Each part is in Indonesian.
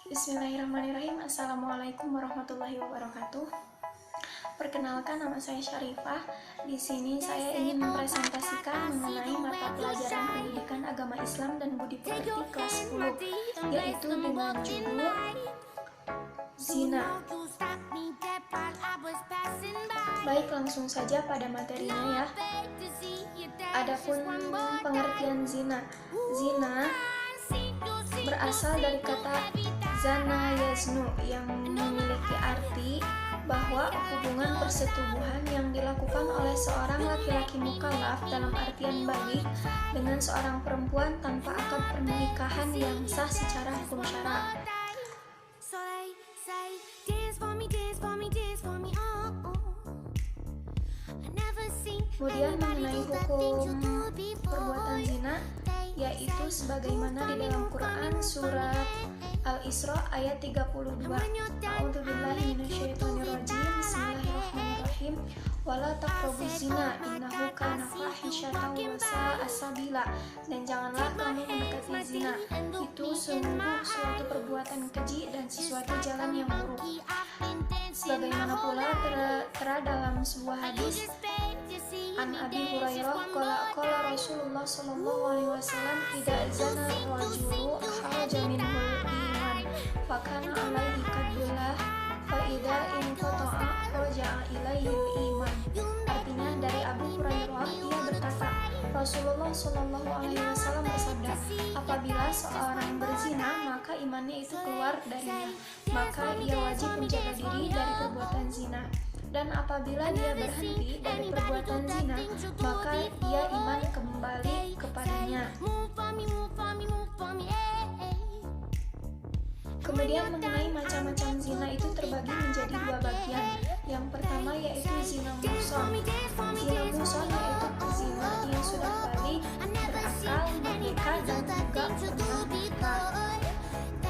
Bismillahirrahmanirrahim. Assalamualaikum warahmatullahi wabarakatuh. Perkenalkan, nama saya Syarifah. Di sini saya ingin mempresentasikan mengenai mata pelajaran pendidikan agama Islam dan budi pekerti kelas 10, yaitu dengan judul Zina. Baik, langsung saja pada materinya ya. Adapun pengertian zina. Zina berasal dari kata zana yaznu yang memiliki arti bahwa hubungan persetubuhan yang dilakukan oleh seorang laki-laki mukallaf dalam artian balik dengan seorang perempuan tanpa akad pernikahan yang sah secara hukum syara. Kemudian mengenai hukum perbuatan zina, yaitu sebagaimana di dalam Quran surat Al-Isra ayat 32. A'udzubillahi minasyaitonirrajim. Bismillahirrahmanirrahim. Wala taqrabuz zina innahu kana fahisyatan wa sa'a sabila. Dan janganlah kamu mendekati zina, itu sungguh suatu perbuatan keji dan sesuatu jalan yang buruk. Sebagaimana pula terdapat dalam sebuah hadis An Abi Hurairah qala Rasulullah sallallahu alaihi wasallam idza zana rajulu kharaja minhul iman fa kana alaihi kadullah fa idza inqata'a raja'a ilaihi iman. Artinya, dari Abu Hurairah, ia berkata, Rasulullah sallallahu alaihi wasallam bersabda, apabila seorang berzina maka imannya itu keluar darinya, maka ia wajib menjaga diri dari perbuatan zina. Dan apabila dia berhenti dari perbuatan zina, maka ia iman kembali kepadanya. Kemudian mengenai macam-macam zina itu terbagi menjadi dua bagian. Yang pertama yaitu zina muhsan. Zina muhsan yaitu zina yang sudah balik, berakal, menikah, dan juga pernah menikah.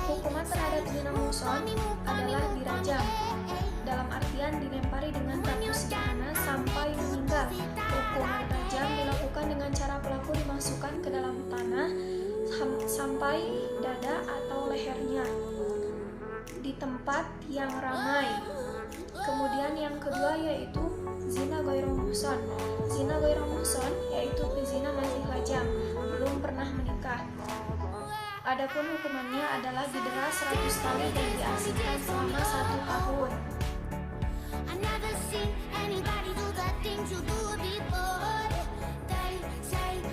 Hukuman terhadap zina muhsan adalah dirajam, dalam artian dilempari dengan batu sederhana sampai meninggal. Hukuman rajam dilakukan dengan cara pelaku dimasukkan ke dalam tanah sampai dada atau lehernya di tempat yang ramai. Kemudian yang kedua yaitu zina ghairu muhsan. Zina ghairu muhsan yaitu pezina masih lajang, belum pernah menikah. Adapun hukumannya adalah didera 100 kali dan diaksikan selama 1 tahun.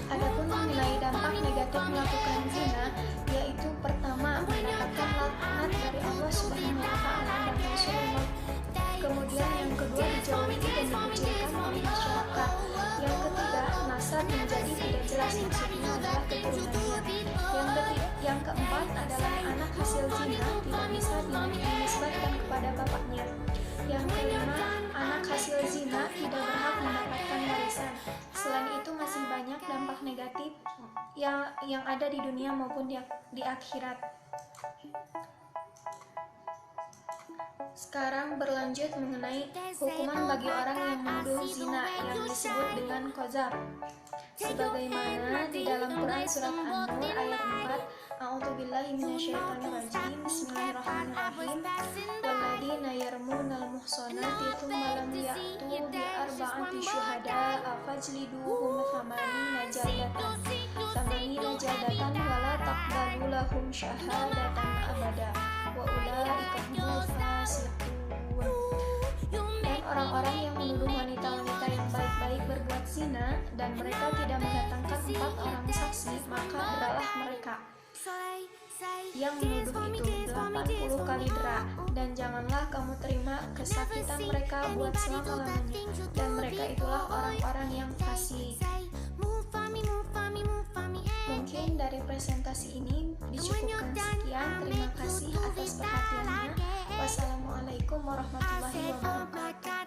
Adapun mengenai dampak negatif melakukan zina, yaitu pertama, mendapatkan laknat dari Allah Subhanahu wa Ta'ala dan Rasulullah. Kemudian yang kedua, dijauhi dan dikucilkan oleh masyarakat. Yang ketiga, nasab menjadi tidak jelas, maksudnya adalah keturunannya. Yang keempat adalah anak hasil zina tidak bisa dinisbatkan kepada bapaknya. Yang kelima, anak hasil zina tidak berhak mendapatkan warisan. Selain itu masih banyak dampak negatif yang ada di dunia maupun di akhirat. Sekarang berlanjut mengenai hukuman bagi orang yang menuduh zina yang disebut dengan qadzaf. Sebagaimana di dalam Quran surat An-Nur ayat 4, A'udzubillahi minasyaitonirrajim. Bismillahirrahmanirrahim. Walladzina yarmunal muhsanati tsumma lam ya'tu bi arba'ati syuhada'a fajliduhum thamanina jaldatan wa la taqbalu lahum syahadatan abada wa ulaika humul fasiqun. Dan orang-orang yang menuduh wanita-wanita yang baik-baik berbuat zina dan mereka tidak mendatangkan 4 orang saksi, maka deralah mereka. Yang menuduh itu 80 kali dera, dan janganlah kamu terima kesakitan mereka buat selama-lamanya, dan mereka itulah orang-orang yang fasik. Mungkin dari presentasi ini dicukupkan sekian. Terima kasih atas perhatiannya. Wassalamualaikum warahmatullahi wabarakatuh.